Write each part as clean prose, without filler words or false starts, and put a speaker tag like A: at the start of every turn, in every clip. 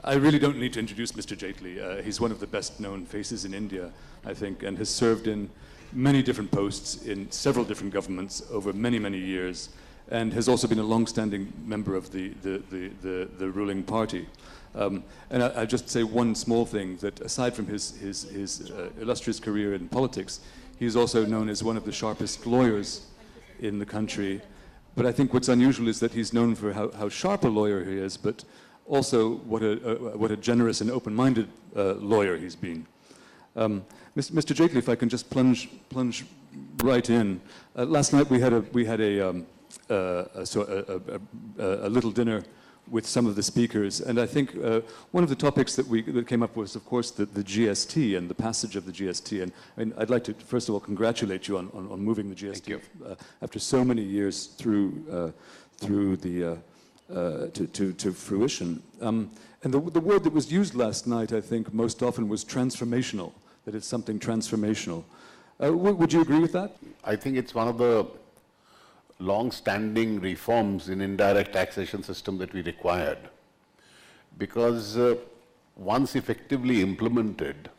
A: I really don't need to introduce Mr. Jaitley. He's one of the best known faces in India, I think, and has served in many different posts in several different governments over many, many years, and has also been a long-standing member of the ruling party. And I'll just say one small thing, that aside from his illustrious career in politics, he's also known as one of the sharpest lawyers in the country. But I think what's unusual is that he's known for how sharp a lawyer he is, but also what a generous and open-minded lawyer he's been. Mr. Jaitley, if I can just plunge right in. Last night we had a little dinner with some of the speakers, and I think one of the topics that came up was, of course, the GST and the passage of the GST. And I'd like to first of all congratulate you on moving the GST after so many years through to fruition. And the word that was used last night, I think, most often was transformational. That it's something transformational. Would you agree with that?
B: I think it's one of the long-standing reforms in indirect taxation system that we required, because once effectively implemented,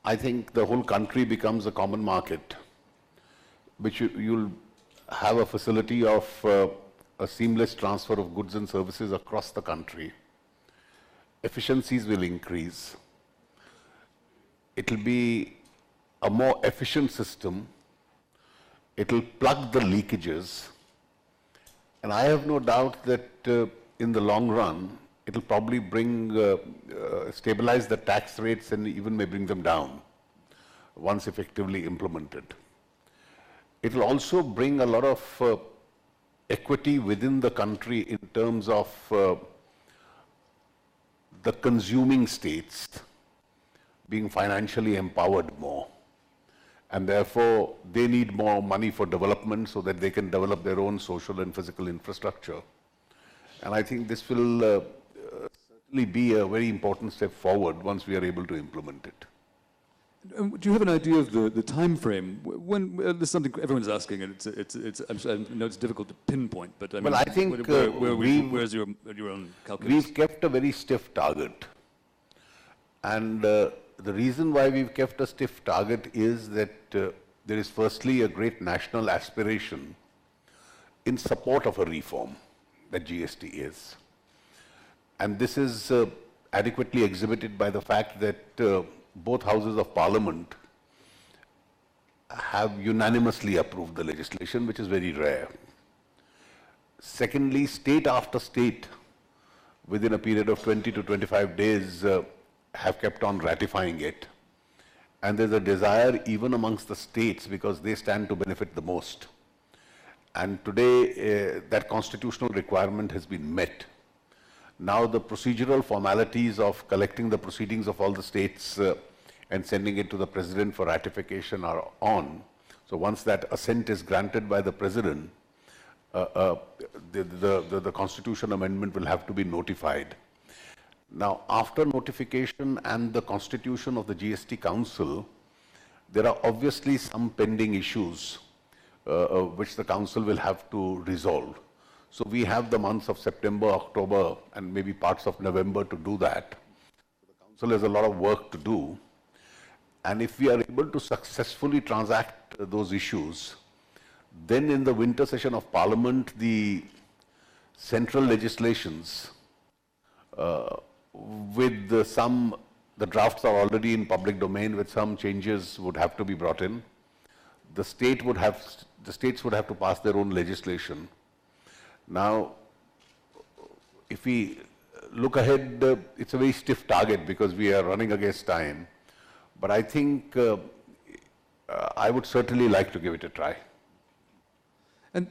B: I think the whole country becomes a common market, which you'll have a facility of a seamless transfer of goods and services across the country. Efficiencies will increase. It will be a more efficient system. It will plug the leakages, and I have no doubt that in the long run, it will probably stabilize the tax rates and even may bring them down once effectively implemented. It will also bring a lot of equity within the country in terms of the consuming states being financially empowered more. And therefore, they need more money for development so that they can develop their own social and physical infrastructure. And I think this will certainly be a very important step forward once we are able to implement it.
A: Do you have an idea of the time frame? When this is something everyone's asking, and I know it's difficult to pinpoint, but I mean,
B: well, I think
A: where's your own calculation?
B: We've kept a very stiff target, and the reason why we've kept a stiff target is that there is firstly a great national aspiration in support of a reform that GST is. And this is adequately exhibited by the fact that both houses of parliament have unanimously approved the legislation, which is very rare. Secondly, state after state, within a period of 20 to 25 days, have kept on ratifying it. And there's a desire even amongst the states, because they stand to benefit the most. And today, that constitutional requirement has been met. Now the procedural formalities of collecting the proceedings of all the states and sending it to the President for ratification are on. So once that assent is granted by the President, the Constitution amendment will have to be notified. Now, after notification and the constitution of the GST Council, there are obviously some pending issues which the Council will have to resolve. So we have the months of September, October, and maybe parts of November to do that. So the Council has a lot of work to do. And if we are able to successfully transact those issues, then in the winter session of Parliament, the central legislations with the drafts are already in public domain, with some changes would have to be brought in. The states would have to pass their own legislation. Now, if we look ahead, it's a very stiff target because we are running against time. But I think I would certainly like to give it a try.
A: And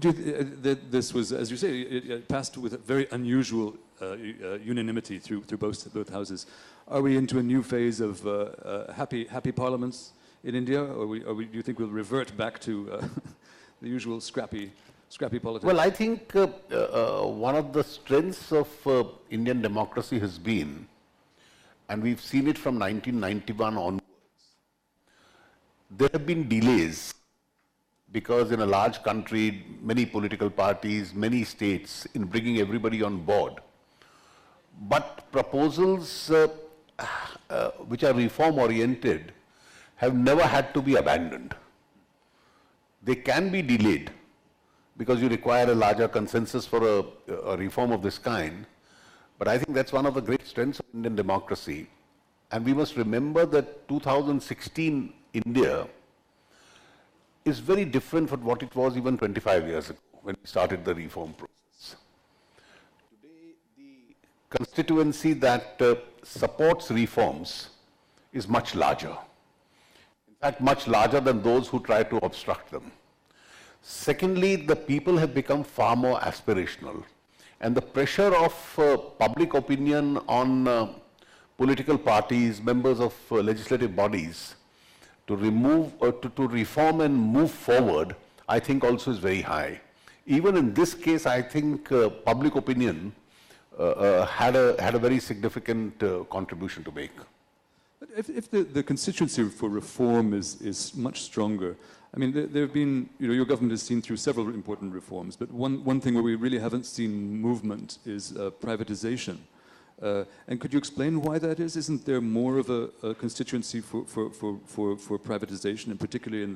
A: this was, as you say, it passed with a very unusual unanimity through both houses. Are we into a new phase of happy parliaments in India, or do you think we'll revert back to the usual scrappy politics?
B: Well, I think one of the strengths of Indian democracy has been, and we've seen it from 1991 onwards, there have been delays because in a large country, many political parties, many states, in bringing everybody on board, proposals which are reform-oriented have never had to be abandoned. They can be delayed because you require a larger consensus for a reform of this kind. But I think that's one of the great strengths of Indian democracy. And we must remember that 2016 India is very different from what it was even 25 years ago when we started the reform process. Today, the constituency that supports reforms is much larger. In fact, much larger than those who try to obstruct them. Secondly, the people have become far more aspirational. And the pressure of public opinion on political parties, members of legislative bodies, to reform and move forward, I think also is very high. Even in this case, I think public opinion had a very significant contribution to make.
A: But if the constituency for reform is much stronger, I mean, there have been, your government has seen through several important reforms, but one thing where we really haven't seen movement is privatization. And could you explain why that is? Isn't there more of a constituency for privatization, and particularly in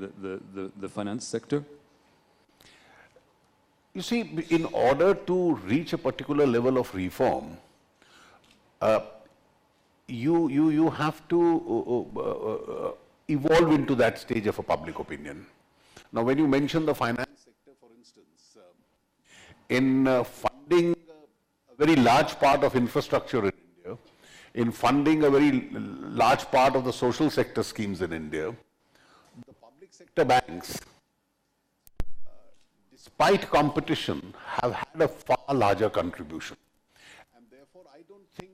A: the finance sector?
B: You see, in order to reach a particular level of reform, you have to evolve into that stage of a public opinion. Now, when you mention the finance sector, for instance, in funding a very large part of infrastructure in India, in funding a very large part of the social sector schemes in India, the public sector banks, despite competition, have had a far larger contribution. And therefore, I don't think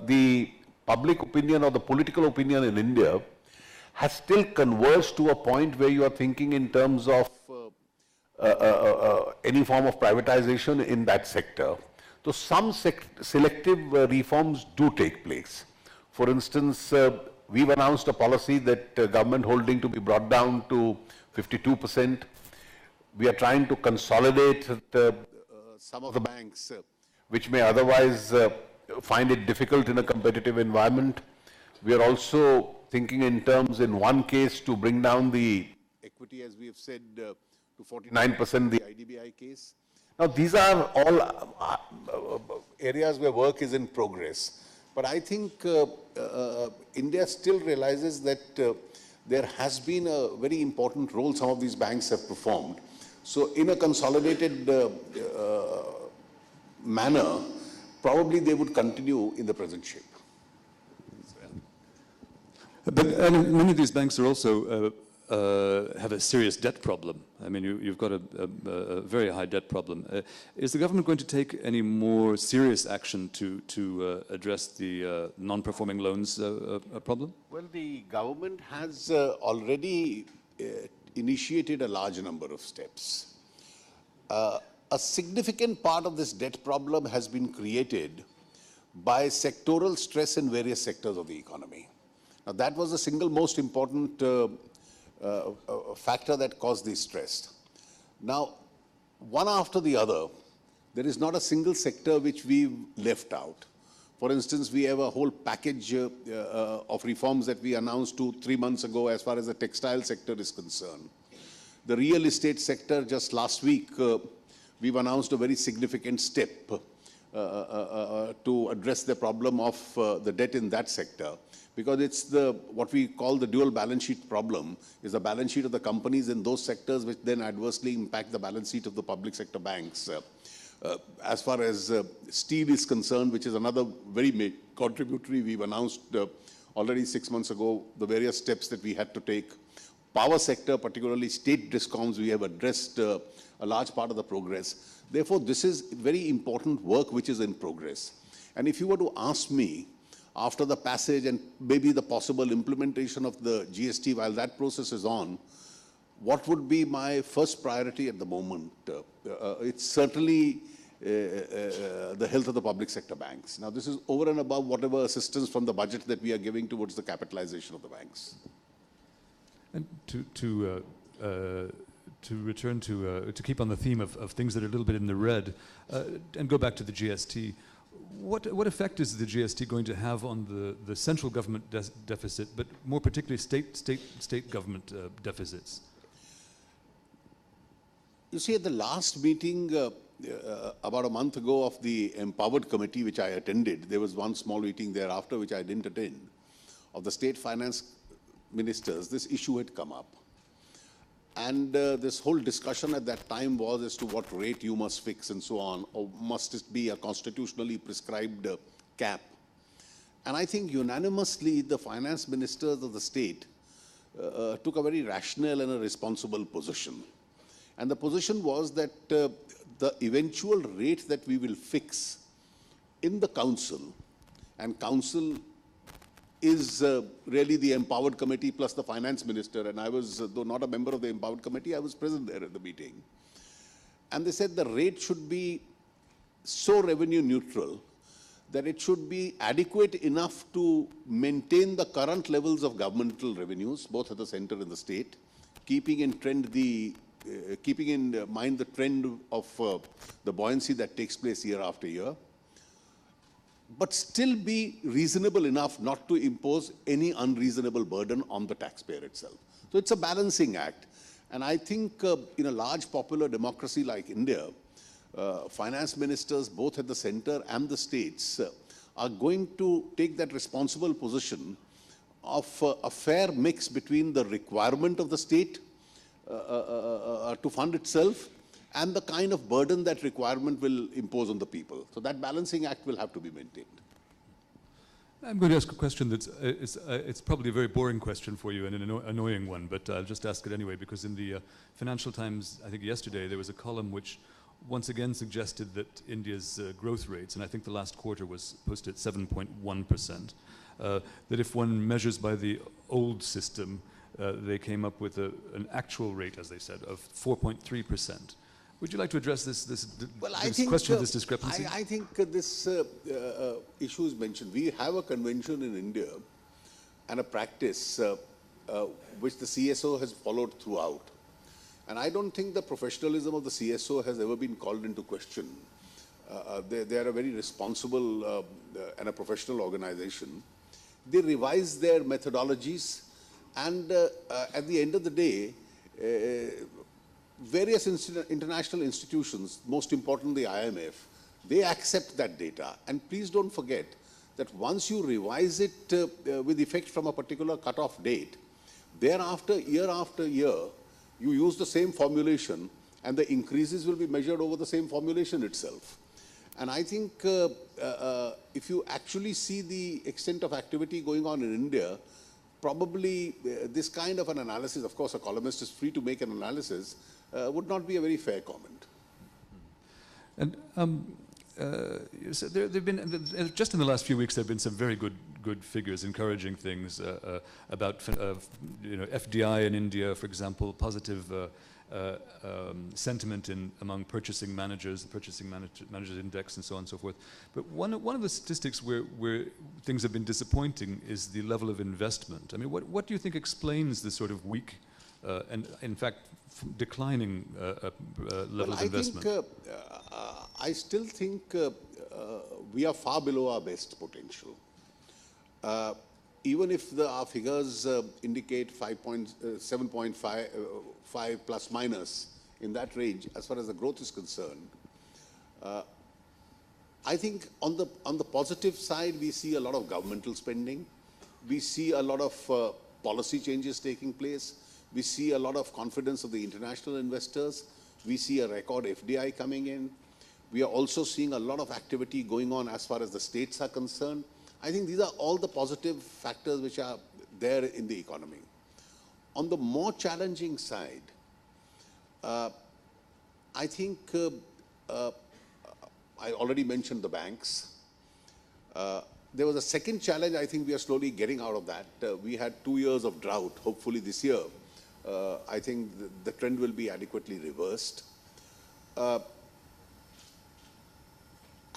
B: the public opinion or the political opinion in India has still converged to a point where you are thinking in terms of any form of privatization in that sector. So some selective reforms do take place. For instance, we've announced a policy that government holding to be brought down to 52%. We are trying to consolidate some of the banks which may otherwise find it difficult in a competitive environment. We are also thinking in terms, in one case, to bring down the equity, as we have said, to 49%, the IDBI case. Now, these are all areas where work is in progress. But I think India still realizes that there has been a very important role some of these banks have performed. So in a consolidated manner, probably they would continue in the present shape.
A: But many of these banks are also have a serious debt problem. I mean, you've got a very high debt problem. Is the government going to take any more serious action to address the non-performing loans problem?
B: Well, the government has already initiated a large number of steps. A significant part of this debt problem has been created by sectoral stress in various sectors of the economy. Now, that was the single most important factor that caused this stress. Now, one after the other, there is not a single sector which we've left out. For instance, we have a whole package of reforms that we announced 2-3 months ago as far as the textile sector is concerned. The real estate sector, just last week, we've announced a very significant step to address the problem of the debt in that sector. Because it's what we call the dual balance sheet problem, is the balance sheet of the companies in those sectors which then adversely impact the balance sheet of the public sector banks. As far as steel is concerned, which is another very contributory, we've announced already 6 months ago the various steps that we had to take. Power sector, particularly state discoms, we have addressed a large part of the progress. Therefore, this is very important work which is in progress. And if you were to ask me, after the passage and maybe the possible implementation of the GST, while that process is on, what would be my first priority at the moment? It's certainly the health of the public sector banks. Now, this is over and above whatever assistance from the budget that we are giving towards the capitalization of the banks.
A: And to return to keep on the theme of things that are a little bit in the red, and go back to the GST, what effect is the GST going to have on the central government deficit, but more particularly state government deficits?
C: You see, at the last meeting about a month ago of the Empowered Committee, which I attended, there was one small meeting thereafter which I didn't attend, of the state finance ministers, this issue had come up. And this whole discussion at that time was as to what rate you must fix and so on, or must it be a constitutionally prescribed cap. And I think unanimously the finance ministers of the state took a very rational and a responsible position. And the position was that the eventual rate that we will fix in the council, and council is really the Empowered Committee plus the finance minister, and I was, though not a member of the Empowered Committee, I was present there at the meeting. And they said the rate should be so revenue neutral that it should be adequate enough to maintain the current levels of governmental revenues, both at the center and the state, keeping in mind the trend of the buoyancy that takes place year after year, but still be reasonable enough not to impose any unreasonable burden on the taxpayer itself. So it's a balancing act. And I think in a large popular democracy like India, finance ministers, both at the center and the states, are going to take that responsible position of a fair mix between the requirement of the state to fund itself and the kind of burden that requirement will impose on the people. So that balancing act will have to be maintained.
A: I'm going to ask a question that's it's probably a very boring question for you and an annoying one, but I'll just ask it anyway, because in the Financial Times, I think yesterday, there was a column which once again suggested that India's growth rates, and I think the last quarter was posted at 7.1%, that if one measures by the old system, they came up with an actual rate, as they said, of 4.3%. Would you like to address this question of this discrepancy?
C: I think this issue is mentioned. We have a convention in India and a practice which the CSO has followed throughout. And I don't think the professionalism of the CSO has ever been called into question. They are a very responsible and a professional organization. They revise their methodologies, and at the end of the day, various international institutions, most importantly IMF, they accept that data. And please don't forget that once you revise it with effect from a particular cutoff date, thereafter, year after year, you use the same formulation and the increases will be measured over the same formulation itself. And I think if you actually see the extent of activity going on in India, probably this kind of an analysis, of course a columnist is free to make an analysis, would not be a very fair comment.
A: And so there've been, just in the last few weeks, there have been some very good figures, encouraging things about FDI in India, for example, positive sentiment among purchasing managers, the purchasing managers index, and so on and so forth. But one of the statistics where things have been disappointing is the level of investment. I mean, what do you think explains this sort of weak and, in fact, declining level of investment?
C: I still think we are far below our best potential. Even if our figures indicate 7.5 plus minus in that range, as far as the growth is concerned, I think on the positive side, we see a lot of governmental spending. We see a lot of policy changes taking place. We see a lot of confidence of the international investors. We see a record FDI coming in. We are also seeing a lot of activity going on as far as the states are concerned. I think these are all the positive factors which are there in the economy. On the more challenging side, I think I already mentioned the banks. There was a second challenge. I think we are slowly getting out of that. We had 2 years of drought. Hopefully this year, I think the trend will be adequately reversed. And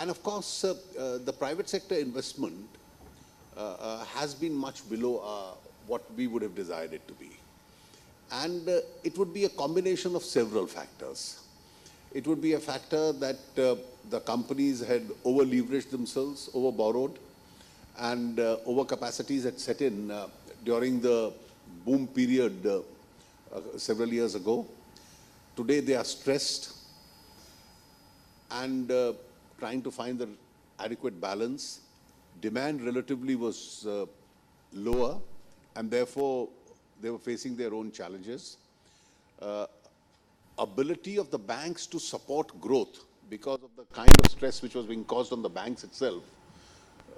C: of course, the private sector investment has been much below what we would have desired it to be. And it would be a combination of several factors. It would be a factor that the companies had over-leveraged themselves, over-borrowed, and overcapacities had set in during the boom period several years ago. Today they are stressed and trying to find the adequate balance. Demand relatively was lower, and therefore they were facing their own challenges. Ability of the banks to support growth because of the kind of stress which was being caused on the banks itself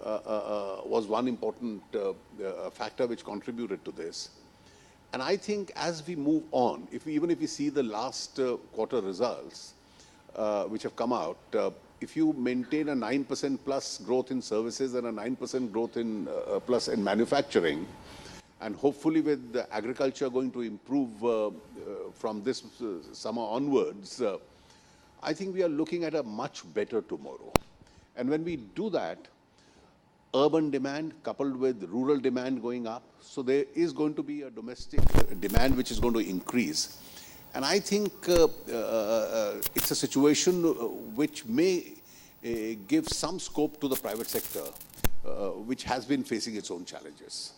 C: was one important factor which contributed to this. And I think as we move on, even if we see the last quarter results which have come out, if you maintain a 9% plus growth in services and a 9% growth in plus in manufacturing, and hopefully with the agriculture going to improve from this summer onwards, I think we are looking at a much better tomorrow. And when we do that, urban demand coupled with rural demand going up, so there is going to be a domestic demand which is going to increase. And I think it's a situation which may give some scope to the private sector, which has been facing its own challenges.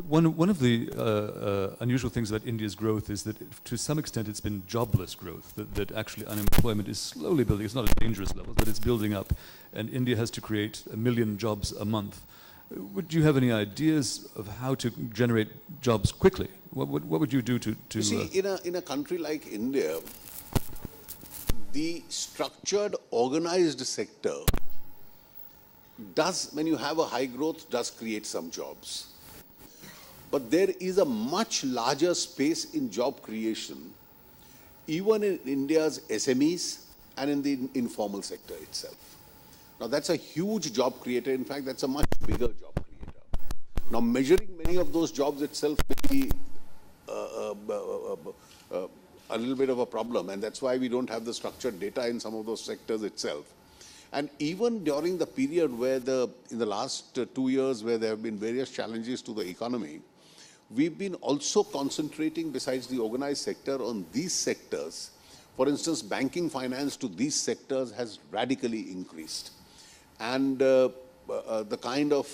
A: One of the unusual things about India's growth is that to some extent it's been jobless growth, that actually unemployment is slowly building. It's not at dangerous levels, but it's building up, and India has to create 1 million jobs a month. Would you have any ideas of how to generate jobs quickly? What would you do to
C: You see, in a country like India, the structured, organized sector does, when you have a high growth, does create some jobs. But there is a much larger space in job creation, even in India's SMEs and in the informal sector itself. Now that's a huge job creator. In fact, that's a much bigger job creator. Now measuring many of those jobs itself may be a little bit of a problem, and that's why we don't have the structured data in some of those sectors itself. And even during the period where in the last 2 years where there have been various challenges to the economy, we've been also concentrating besides the organized sector on these sectors. For instance, banking finance to these sectors has radically increased. And the kind of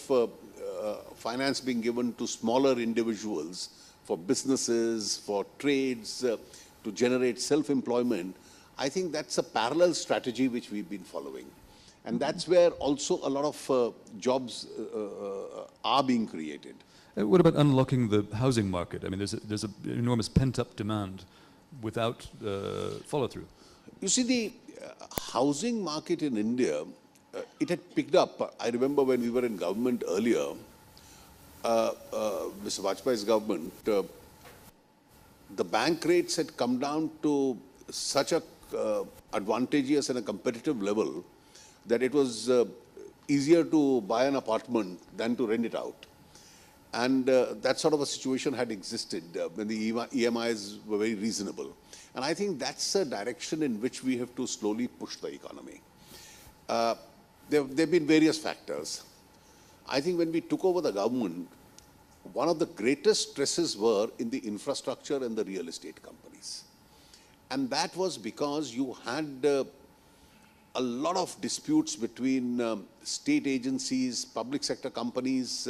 C: finance being given to smaller individuals for businesses, for trades, to generate self-employment, I think that's a parallel strategy which we've been following. And that's where also a lot of jobs are being created.
A: What about unlocking the housing market? I mean, there's an enormous pent-up demand without follow-through.
C: You see, the housing market in India, it had picked up. I remember when we were in government earlier, Mr. Vajpayee's government, the bank rates had come down to such a advantageous and a competitive level that it was easier to buy an apartment than to rent it out. And that sort of a situation had existed when the EMIs were very reasonable. And I think that's a direction in which we have to slowly push the economy. There have been various factors. I think when we took over the government, one of the greatest stresses were in the infrastructure and the real estate companies. And that was because you had a lot of disputes between state agencies, public sector companies,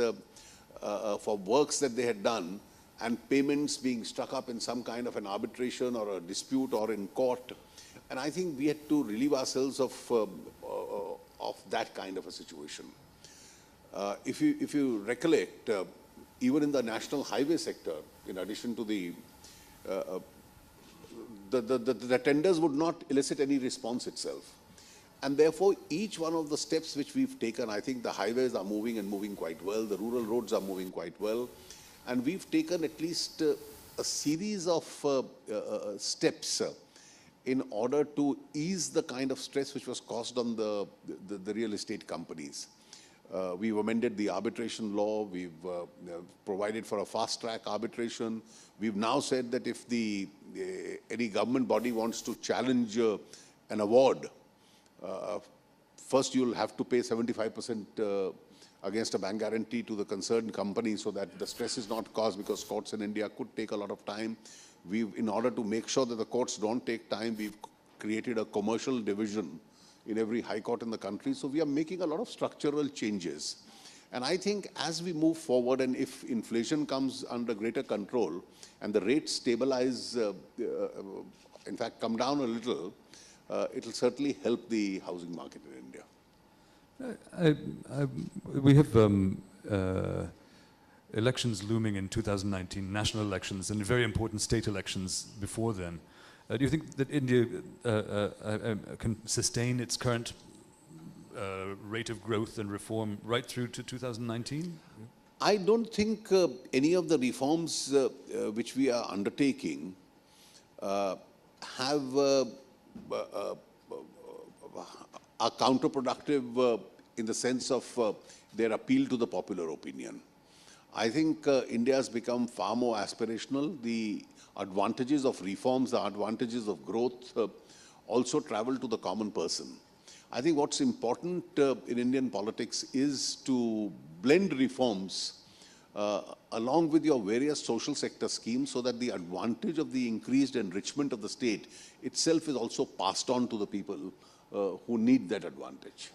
C: for works that they had done, and payments being stuck up in some kind of an arbitration or a dispute or in court. And I think we had to relieve ourselves of that kind of a situation. If you recollect, even in the national highway sector, in addition to the tenders would not elicit any response itself. And therefore, each one of the steps which we've taken, I think the highways are moving and moving quite well, the rural roads are moving quite well, and we've taken at least a series of steps in order to ease the kind of stress which was caused on the real estate companies. We've amended the arbitration law, we've provided for a fast-track arbitration. We've now said that if any government body wants to challenge an award, first you'll have to pay 75% against a bank guarantee to the concerned company so that the stress is not caused, because courts in India could take a lot of time. In order to make sure that the courts don't take time, we've created a commercial division in every high court in the country. So we are making a lot of structural changes. And I think as we move forward, and if inflation comes under greater control and the rates stabilize, in fact come down a little, it will certainly help the housing market in India.
A: We have elections looming in 2019, national elections, and very important state elections before then. Do you think that India can sustain its current rate of growth and reform right through to 2019?
C: I don't think any of the reforms which we are undertaking are counterproductive in the sense of their appeal to the popular opinion. I think India has become far more aspirational. The advantages of reforms, the advantages of growth also travel to the common person. I think what's important in Indian politics is to blend reforms along with your various social sector schemes so that the advantage of the increased enrichment of the state itself is also passed on to the people who need that advantage.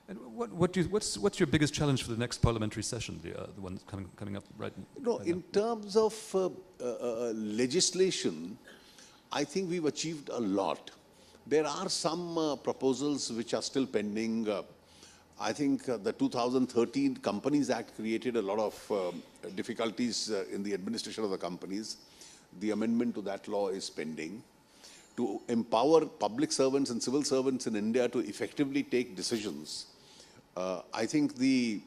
A: And what's your biggest challenge for the next parliamentary session, the one that's coming up right now?
C: In terms of legislation, I think we've achieved a lot. There are some proposals which are still pending. I think the 2013 Companies Act created a lot of difficulties in the administration of the companies. The amendment to that law is pending. To empower public servants and civil servants in India to effectively take decisions, I think the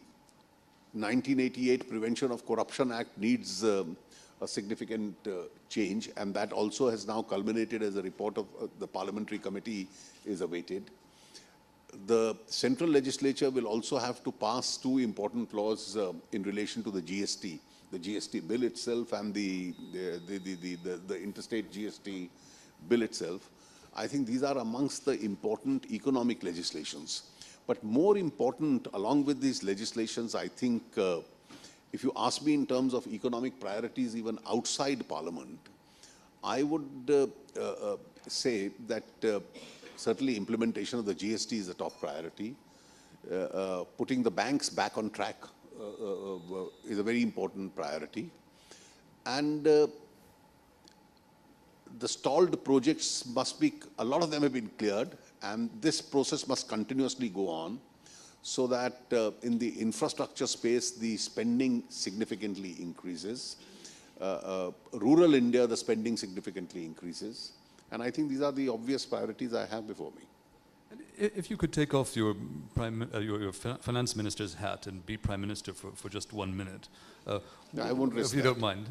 C: 1988 Prevention of Corruption Act needs a significant change, and that also has now culminated as a report of the parliamentary committee is awaited. The central legislature will also have to pass two important laws in relation to the GST bill itself and the interstate GST bill itself. I think these are amongst the important economic legislations. But more important, along with these legislations, I think if you ask me in terms of economic priorities even outside Parliament, I would say that certainly implementation of the GST is a top priority. Putting the banks back on track is a very important priority. And the stalled projects must be, a lot of them have been cleared, and this process must continuously go on so that in the infrastructure space, the spending significantly increases. Rural India, the spending significantly increases. And I think these are the obvious priorities I have before me.
A: And if you could take off your finance minister's hat and be prime minister for just 1 minute.
C: I won't risk
A: if you don't mind.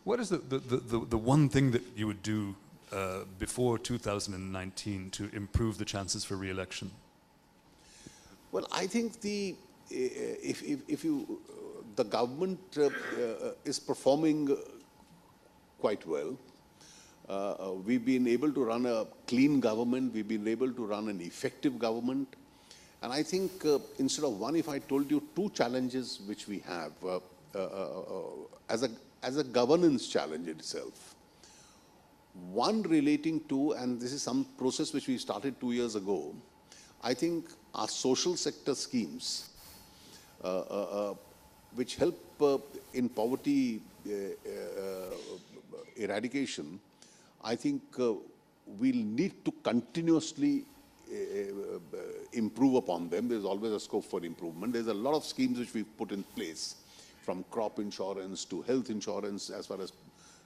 A: What is the one thing that you would do before 2019 to improve the chances for re-election?
C: Well, I think the government is performing quite well. We've been able to run a clean government. We've been able to run an effective government. And I think instead of one, if I told you two challenges which we have as a governance challenge itself. One relating to, and this is some process which we started 2 years ago, I think our social sector schemes, which help in poverty eradication, I think we'll need to continuously improve upon them. There's always a scope for improvement. There's a lot of schemes which we've put in place, from crop insurance to health insurance as far as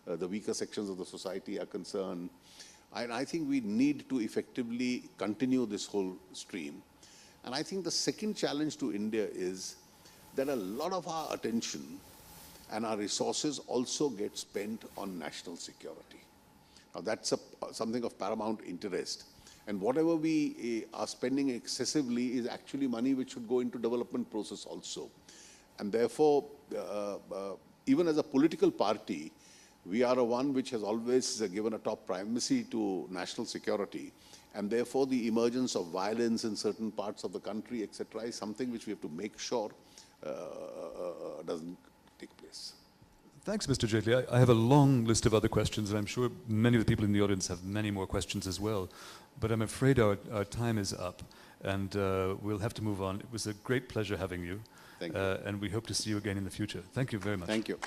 C: the weaker sections of the society are concerned. And I think we need to effectively continue this whole stream. And I think the second challenge to India is that a lot of our attention and our resources also get spent on national security. Now that's something of paramount interest. And whatever we are spending excessively is actually money which should go into development process also. And therefore, even as a political party, we are a one which has always given a top primacy to national security. And therefore, the emergence of violence in certain parts of the country, etc., is something which we have to make sure doesn't take place.
A: Thanks, Mr. Jaitley. I have a long list of other questions, and I'm sure many of the people in the audience have many more questions as well. But I'm afraid our time is up, and we'll have to move on. It was a great pleasure having you.
C: Thank you.
A: And we hope to see you again in the future. Thank you very much.
C: Thank you.